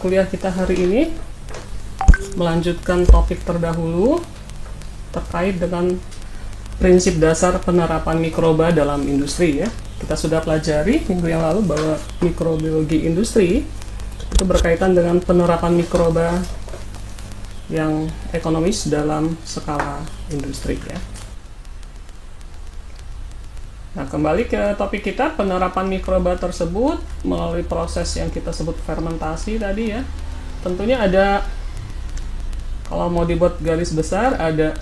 kuliah kita hari ini melanjutkan topik terdahulu terkait dengan prinsip dasar penerapan mikroba dalam industri ya. Kita sudah pelajari minggu yang lalu bahwa mikrobiologi industri itu berkaitan dengan penerapan mikroba yang ekonomis dalam skala industri ya. Nah, kembali ke topik kita, penerapan mikroba tersebut melalui proses yang kita sebut fermentasi tadi ya. Tentunya ada, kalau mau dibuat garis besar, ada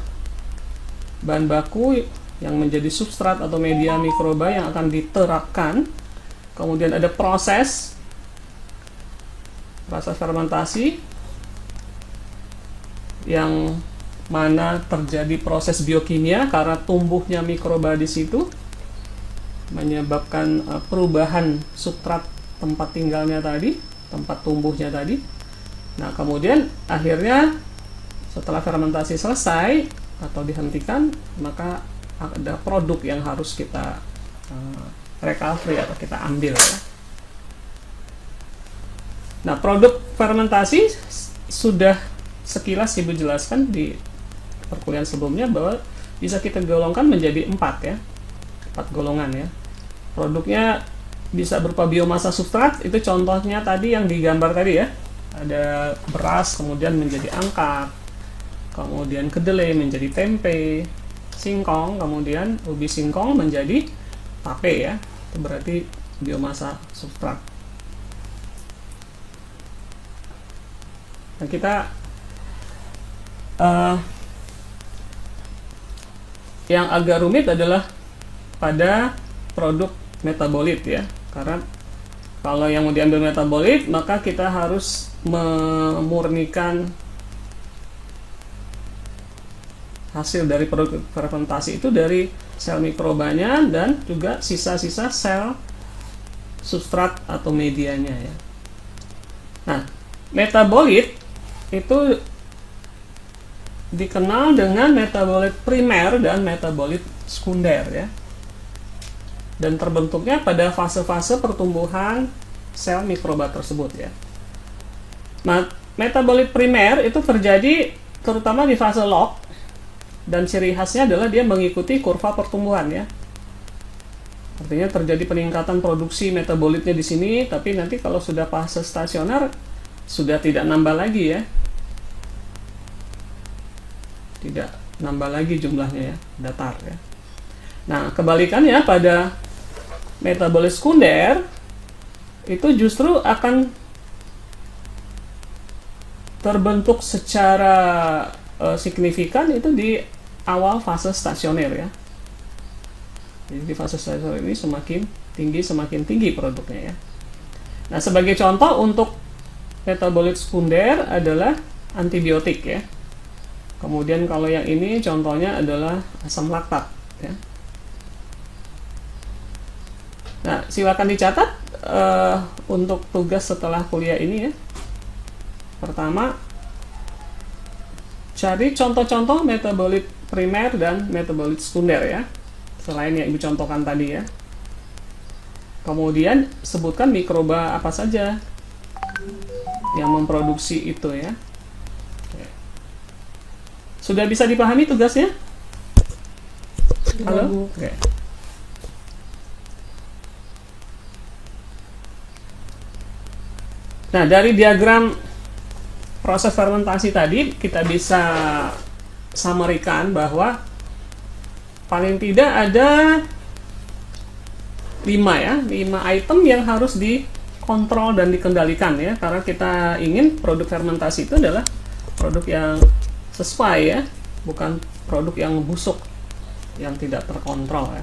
bahan baku yang menjadi substrat atau media mikroba yang akan diterapkan. Kemudian ada proses fermentasi yang mana terjadi proses biokimia karena tumbuhnya mikroba di situ menyebabkan perubahan substrat tempat tinggalnya tadi, tempat tumbuhnya tadi. Nah, kemudian akhirnya setelah fermentasi selesai atau dihentikan, maka ada produk yang harus kita recovery atau kita ambil ya. Nah, produk fermentasi sudah sekilas Ibu jelaskan di perkuliahan sebelumnya bahwa bisa kita golongkan menjadi 4 golongan ya. Produknya bisa berupa biomasa substrat, itu contohnya tadi yang digambar tadi ya. Ada beras kemudian menjadi angkat, kemudian kedelai menjadi tempe, singkong, kemudian ubi singkong menjadi tape ya. Itu berarti biomasa substrat. Nah, kita yang agak rumit adalah pada produk metabolit ya, karena kalau yang mau diambil metabolit maka kita harus memurnikan hasil dari produk fermentasi itu dari sel mikrobanya dan juga sisa-sisa sel substrat atau medianya ya. Nah, metabolit itu dikenal dengan metabolit primer dan metabolit sekunder ya. Dan terbentuknya pada fase-fase pertumbuhan sel mikroba tersebut ya. Nah, metabolit primer itu terjadi terutama di fase log, dan ciri khasnya adalah dia mengikuti kurva pertumbuhan ya. Artinya terjadi peningkatan produksi metabolitnya di sini, tapi nanti kalau sudah fase stasioner sudah tidak nambah lagi ya. Tidak nambah lagi jumlahnya ya, datar ya. Nah, kebalikannya pada metabolit sekunder itu justru akan terbentuk secara signifikan itu di awal fase stasioner ya. Jadi di fase stasioner ini semakin tinggi produknya ya. Nah, sebagai contoh untuk metabolit sekunder adalah antibiotik ya. Kemudian kalau yang ini contohnya adalah asam laktat ya. Nah, silakan dicatat untuk tugas setelah kuliah ini ya. Pertama, cari contoh-contoh metabolit primer dan metabolit sekunder ya, selain yang Ibu contohkan tadi ya. Kemudian sebutkan mikroba apa saja yang memproduksi itu ya. Sudah bisa dipahami tugasnya? Halo? Oke. Nah, dari diagram proses fermentasi tadi kita bisa summary-kan bahwa paling tidak ada 5 item yang harus dikontrol dan dikendalikan ya, karena kita ingin produk fermentasi itu adalah produk yang sesuai ya, bukan produk yang busuk yang tidak terkontrol ya.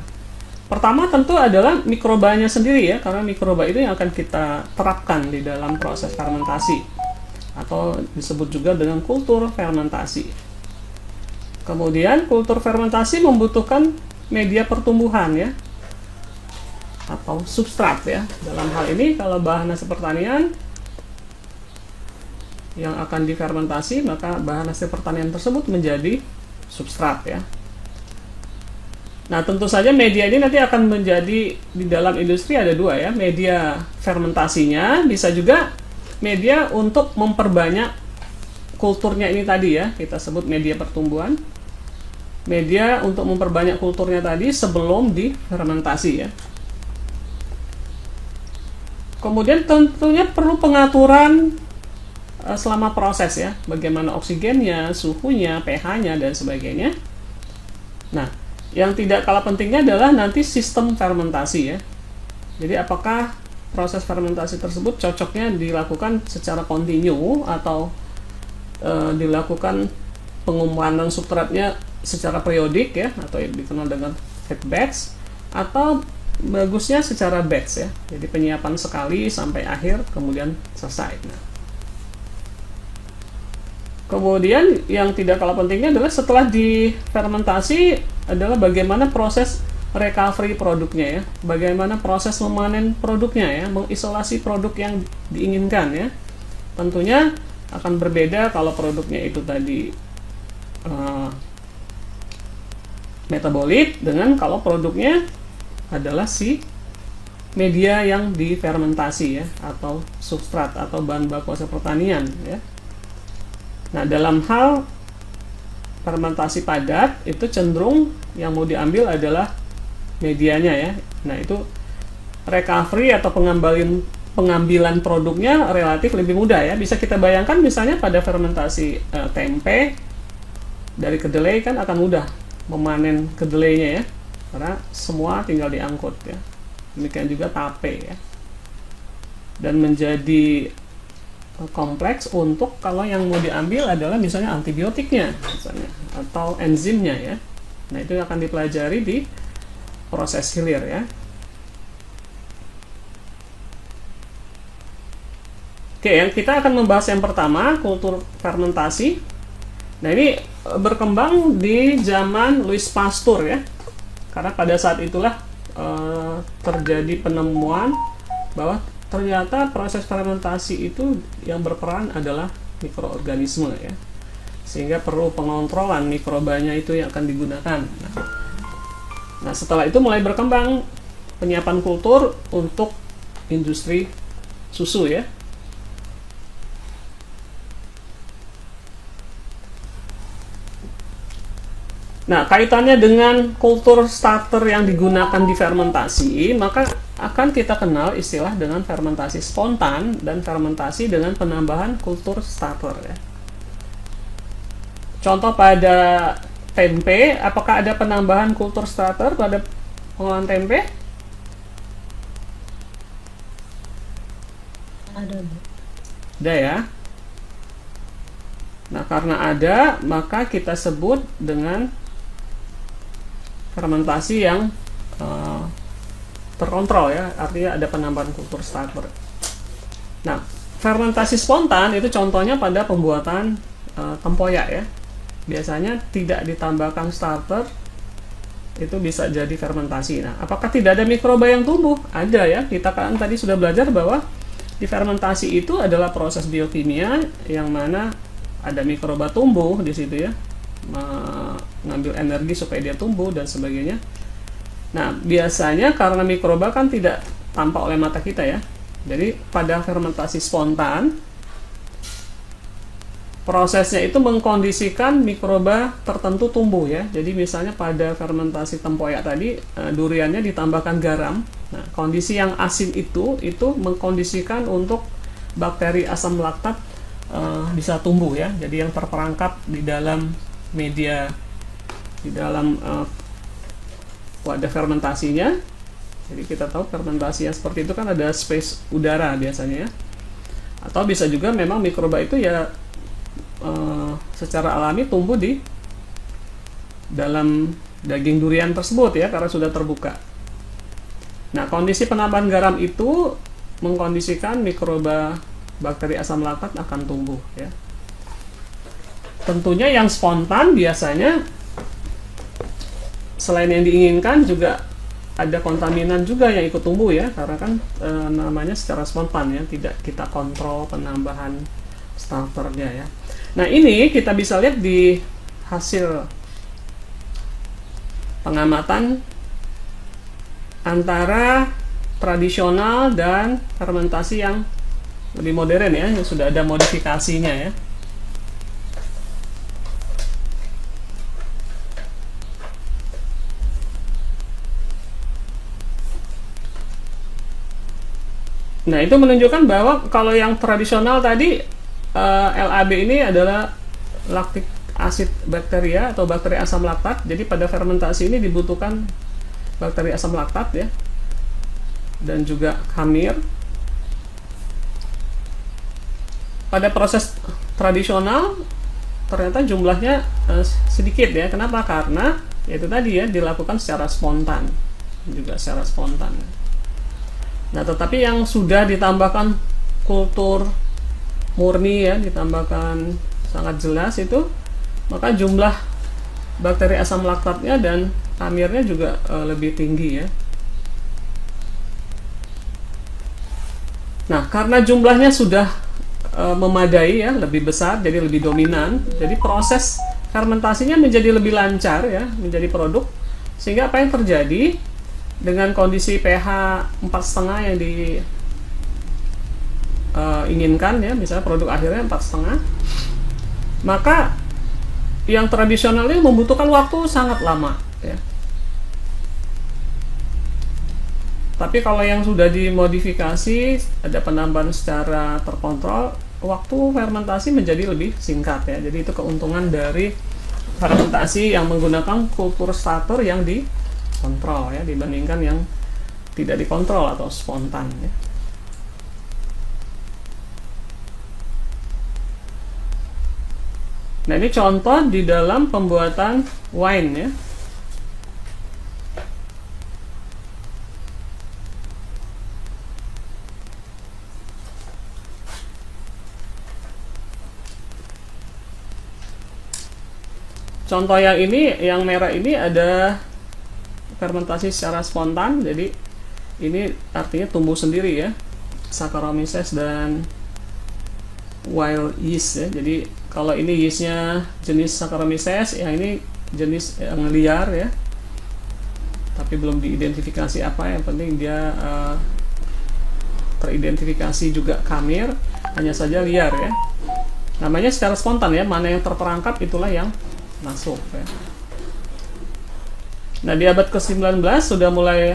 Pertama tentu adalah mikrobanya sendiri ya, karena mikroba itu yang akan kita terapkan di dalam proses fermentasi atau disebut juga dengan kultur fermentasi. Kemudian kultur fermentasi membutuhkan media pertumbuhan ya, atau substrat ya. Dalam hal ini kalau bahan hasil pertanian yang akan difermentasi, maka bahan hasil pertanian tersebut menjadi substrat ya. Nah, tentu saja media ini nanti akan menjadi, di dalam industri ada 2 ya, media fermentasinya, bisa juga media untuk memperbanyak kulturnya ini tadi ya, kita sebut media pertumbuhan. Media untuk memperbanyak kulturnya tadi sebelum difermentasi ya. Kemudian tentunya perlu pengaturan selama proses ya, bagaimana oksigennya, suhunya, pH-nya, dan sebagainya. Nah, yang tidak kalah pentingnya adalah nanti sistem fermentasi ya. Jadi apakah proses fermentasi tersebut cocoknya dilakukan secara kontinu atau dilakukan pengumpanan substratnya secara periodik ya, atau yang dikenal dengan feed batch, atau bagusnya secara batch ya. Jadi penyiapan sekali sampai akhir kemudian selesai. Nah, kemudian yang tidak kalah pentingnya adalah setelah difermentasi adalah bagaimana proses recovery produknya ya, bagaimana proses memanen produknya ya, mengisolasi produk yang diinginkan ya. Tentunya akan berbeda kalau produknya itu tadi metabolit dengan kalau produknya adalah si media yang difermentasi ya, atau substrat atau bahan baku hasil pertanian ya. Nah, dalam hal fermentasi padat itu cenderung yang mau diambil adalah medianya ya. Nah, itu recovery atau pengambilan produknya relatif lebih mudah ya. Bisa kita bayangkan misalnya pada fermentasi tempe dari kedelai kan akan mudah memanen kedelainya ya, karena semua tinggal diangkut ya. Demikian juga tape ya. Dan menjadi kompleks untuk kalau yang mau diambil adalah misalnya antibiotiknya misalnya, atau enzimnya ya. Nah, itu akan dipelajari di proses hilir ya. Oke, yang kita akan membahas yang pertama, kultur fermentasi. Nah, ini berkembang di zaman Louis Pasteur ya, karena pada saat itulah terjadi penemuan bahwa ternyata proses fermentasi itu yang berperan adalah mikroorganisme ya, sehingga perlu pengontrolan mikrobanya itu yang akan digunakan. Nah, setelah itu mulai berkembang penyiapan kultur untuk industri susu ya. Nah, kaitannya dengan kultur starter yang digunakan di fermentasi, maka akan kita kenal istilah dengan fermentasi spontan dan fermentasi dengan penambahan kultur starter ya. Contoh pada tempe, apakah ada penambahan kultur starter pada pengolahan tempe? Ada ya. Nah, karena ada, maka kita sebut dengan fermentasi yang terkontrol ya, artinya ada penambahan kultur starter. Nah, fermentasi spontan itu contohnya pada pembuatan tempoyak ya. Biasanya tidak ditambahkan starter, itu bisa jadi fermentasi. Nah, apakah tidak ada mikroba yang tumbuh? Ada ya, kita kan tadi sudah belajar bahwa di fermentasi itu adalah proses biokimia yang mana ada mikroba tumbuh di situ ya, mengambil energi supaya dia tumbuh dan sebagainya. Nah, biasanya karena mikroba kan tidak tampak oleh mata kita ya. Jadi pada fermentasi spontan prosesnya itu mengkondisikan mikroba tertentu tumbuh ya. Jadi misalnya pada fermentasi tempoyak tadi duriannya ditambahkan garam. Nah, kondisi yang asin itu mengkondisikan untuk bakteri asam laktat bisa tumbuh ya. Jadi yang terperangkap di dalam media, di dalam wadah fermentasinya. Jadi kita tahu fermentasi yang seperti itu kan ada space udara biasanya ya. Atau bisa juga memang mikroba itu ya secara alami tumbuh di dalam daging durian tersebut ya, karena sudah terbuka. Nah, kondisi penambahan garam itu mengkondisikan mikroba bakteri asam laktat akan tumbuh ya. Tentunya yang spontan biasanya selain yang diinginkan juga ada kontaminan juga yang ikut tumbuh ya, karena kan namanya secara spontan ya, tidak kita kontrol penambahan starternya ya. Nah, ini kita bisa lihat di hasil pengamatan antara tradisional dan fermentasi yang lebih modern ya, yang sudah ada modifikasinya ya. Nah, itu menunjukkan bahwa kalau yang tradisional tadi, LAB ini adalah lactic acid bacteria atau bakteri asam laktat. Jadi pada fermentasi ini dibutuhkan bakteri asam laktat ya, dan juga khamir. Pada proses tradisional ternyata jumlahnya sedikit ya. Kenapa? Karena yaitu tadi ya, dilakukan secara spontan, juga secara spontan. Nah, tetapi yang sudah ditambahkan kultur murni ya, ditambahkan sangat jelas itu, maka jumlah bakteri asam laktatnya dan khamirnya juga lebih tinggi ya. Nah, karena jumlahnya sudah memadai ya, lebih besar, jadi lebih dominan, jadi proses fermentasinya menjadi lebih lancar ya, menjadi produk. Sehingga apa yang terjadi dengan kondisi pH 4,5 yang diinginkan ya, misalnya produk akhirnya 4,5, maka yang tradisional ini membutuhkan waktu sangat lama ya. Tapi kalau yang sudah dimodifikasi, ada penambahan secara terkontrol, waktu fermentasi menjadi lebih singkat ya. Jadi itu keuntungan dari fermentasi yang menggunakan kultur starter yang dikontrol ya, dibandingkan yang tidak dikontrol atau spontan ya. Nah, ini contoh di dalam pembuatan wine ya. Contoh yang ini, yang merah ini ada fermentasi secara spontan. Jadi ini artinya tumbuh sendiri ya, Saccharomyces dan wild yeast ya. Jadi kalau ini yeastnya jenis Saccharomyces, yang ini jenis yang liar ya, tapi belum diidentifikasi apa. Yang penting dia teridentifikasi juga khamir, hanya saja liar ya. Namanya secara spontan ya, mana yang terperangkap itulah yang masuk ya. Nah, di abad ke-19 sudah mulai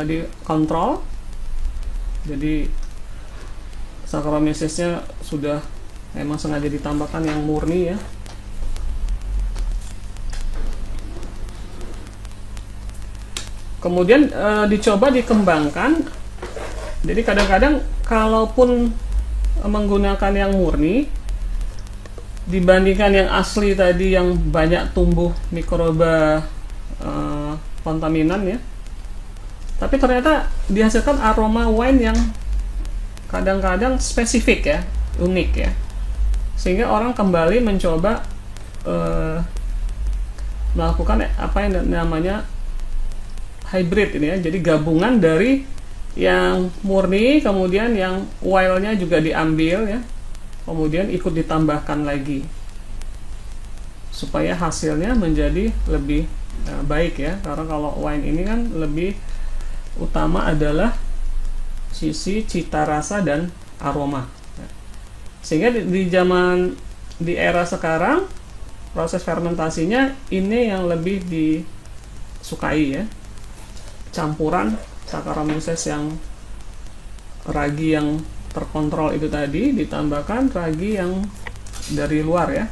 dikontrol. Jadi Saccharomyces-nya sudah memang sengaja ditambahkan yang murni ya. Kemudian dicoba dikembangkan. Jadi kadang-kadang kalaupun menggunakan yang murni dibandingkan yang asli tadi yang banyak tumbuh mikroba kontaminan ya, tapi ternyata dihasilkan aroma wine yang kadang-kadang spesifik ya, unik ya, sehingga orang kembali mencoba melakukan apa yang namanya hybrid ini ya. Jadi gabungan dari yang murni, kemudian yang wildnya juga diambil ya, kemudian ikut ditambahkan lagi supaya hasilnya menjadi lebih baik ya. Karena kalau wine ini kan lebih utama adalah sisi cita rasa dan aroma. Sehingga di era sekarang proses fermentasinya ini yang lebih disukai ya. Campuran Saccharomyces yang ragi yang terkontrol itu tadi ditambahkan ragi yang dari luar ya,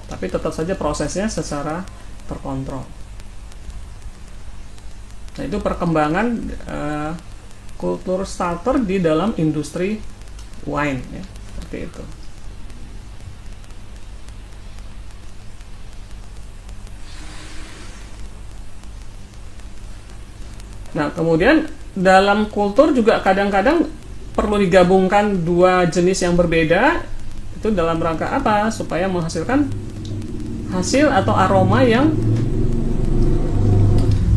tapi tetap saja prosesnya secara terkontrol. Nah, itu perkembangan kultur starter di dalam industri wine ya, seperti itu. Nah, kemudian dalam kultur juga kadang-kadang perlu digabungkan dua jenis yang berbeda. Itu dalam rangka apa? Supaya menghasilkan hasil atau aroma yang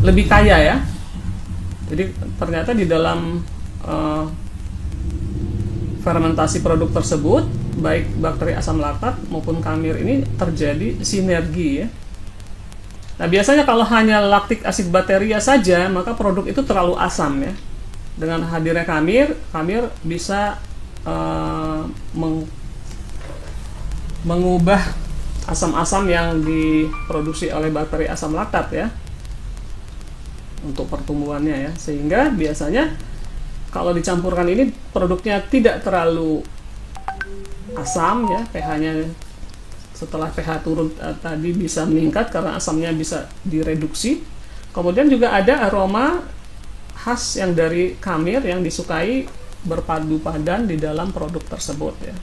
lebih kaya ya. Jadi ternyata di dalam fermentasi produk tersebut, baik bakteri asam laktat maupun khamir ini terjadi sinergi ya. Nah, biasanya kalau hanya lactic acid bacteria saja, maka produk itu terlalu asam ya. Dengan hadirnya khamir bisa mengubah asam-asam yang diproduksi oleh bakteri asam laktat ya untuk pertumbuhannya ya, sehingga biasanya kalau dicampurkan ini produknya tidak terlalu asam ya, pH-nya setelah pH turun tadi bisa meningkat karena asamnya bisa direduksi. Kemudian juga ada aroma khas yang dari kamir yang disukai berpadu padan di dalam produk tersebut ya.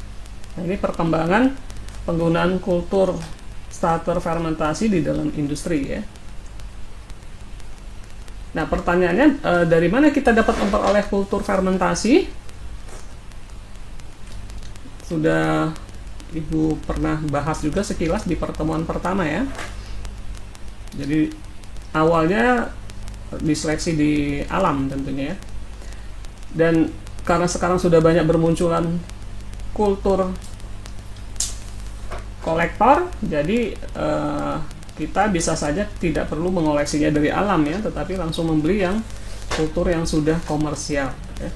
Nah, ini perkembangan penggunaan kultur starter fermentasi di dalam industri ya. Nah, pertanyaannya dari mana kita dapat memperoleh kultur fermentasi? Sudah Ibu pernah bahas juga sekilas di pertemuan pertama ya. Jadi awalnya diseleksi di alam tentunya ya. Dan karena sekarang sudah banyak bermunculan kultur kolektor, jadi kita bisa saja tidak perlu mengoleksinya dari alam ya, tetapi langsung membeli yang kultur yang sudah komersial ya.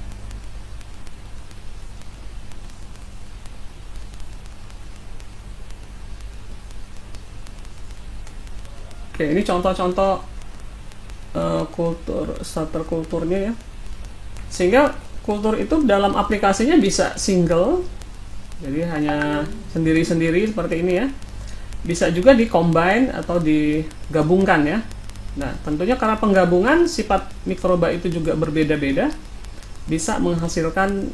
Oke, ini contoh-contoh kultur starter kulturnya ya. Sehingga kultur itu dalam aplikasinya bisa single, jadi hanya sendiri-sendiri seperti ini ya. Bisa juga di-combine atau digabungkan ya. Nah, tentunya karena penggabungan sifat mikroba itu juga berbeda-beda, bisa menghasilkan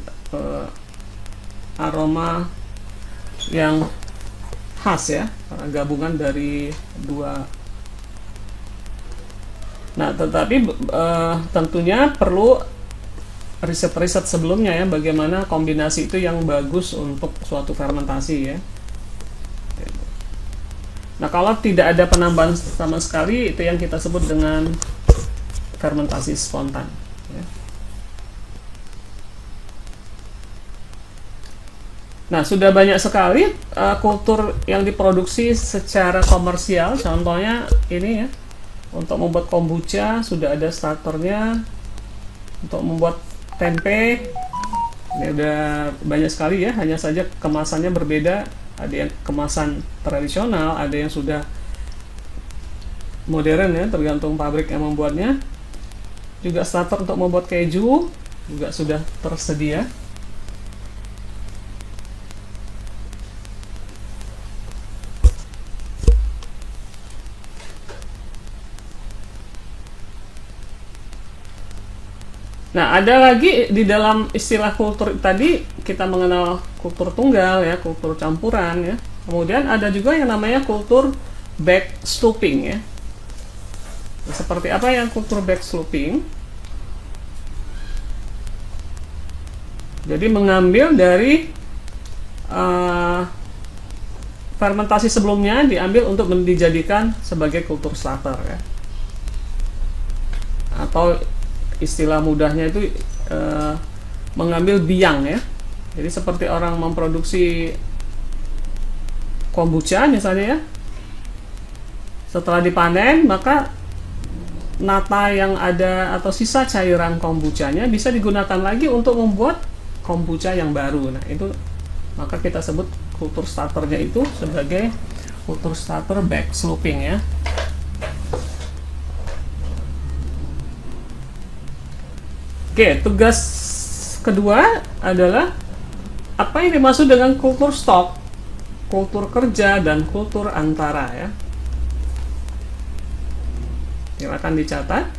aroma yang khas ya, karena gabungan dari dua. Nah, tetapi tentunya perlu riset-riset sebelumnya ya, bagaimana kombinasi itu yang bagus untuk suatu fermentasi ya. Nah, kalau tidak ada penambahan sama sekali, itu yang kita sebut dengan fermentasi spontan ya. Nah, sudah banyak sekali kultur yang diproduksi secara komersial. Contohnya ini ya, untuk membuat kombucha sudah ada starternya. Untuk membuat tempe ini udah banyak sekali ya, hanya saja kemasannya berbeda. Ada yang kemasan tradisional, ada yang sudah modern ya, tergantung pabrik yang membuatnya. Juga starter untuk membuat keju juga sudah tersedia. Nah, ada lagi di dalam istilah kultur tadi kita mengenal kultur tunggal ya, kultur campuran ya. Kemudian ada juga yang namanya kultur backsloping ya. Nah, seperti apa yang kultur backsloping? Jadi mengambil dari fermentasi sebelumnya diambil untuk dijadikan sebagai kultur starter ya. Atau istilah mudahnya itu mengambil biang ya. Jadi seperti orang memproduksi kombucha misalnya ya, setelah dipanen maka nata yang ada atau sisa cairan kombuchanya bisa digunakan lagi untuk membuat kombucha yang baru. Nah, itu maka kita sebut kultur starternya itu sebagai kultur starter backsloping ya. Oke, tugas kedua adalah apa yang dimaksud dengan kultur stok, kultur kerja, dan kultur antara ya. Silakan dicatat.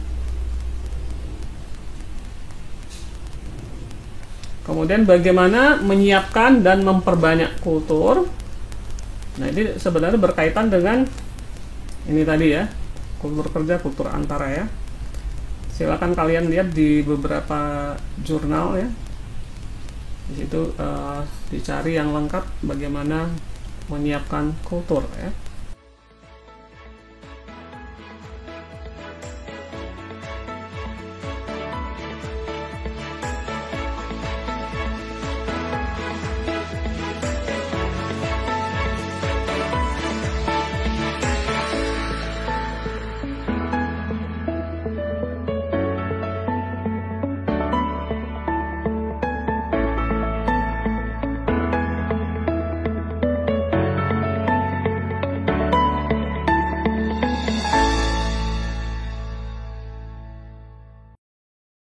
Kemudian bagaimana menyiapkan dan memperbanyak kultur. Nah, ini sebenarnya berkaitan dengan ini tadi ya, kultur kerja, kultur antara ya. Silakan kalian lihat di beberapa jurnal ya. Di situ dicari yang lengkap bagaimana menyiapkan kultur ya.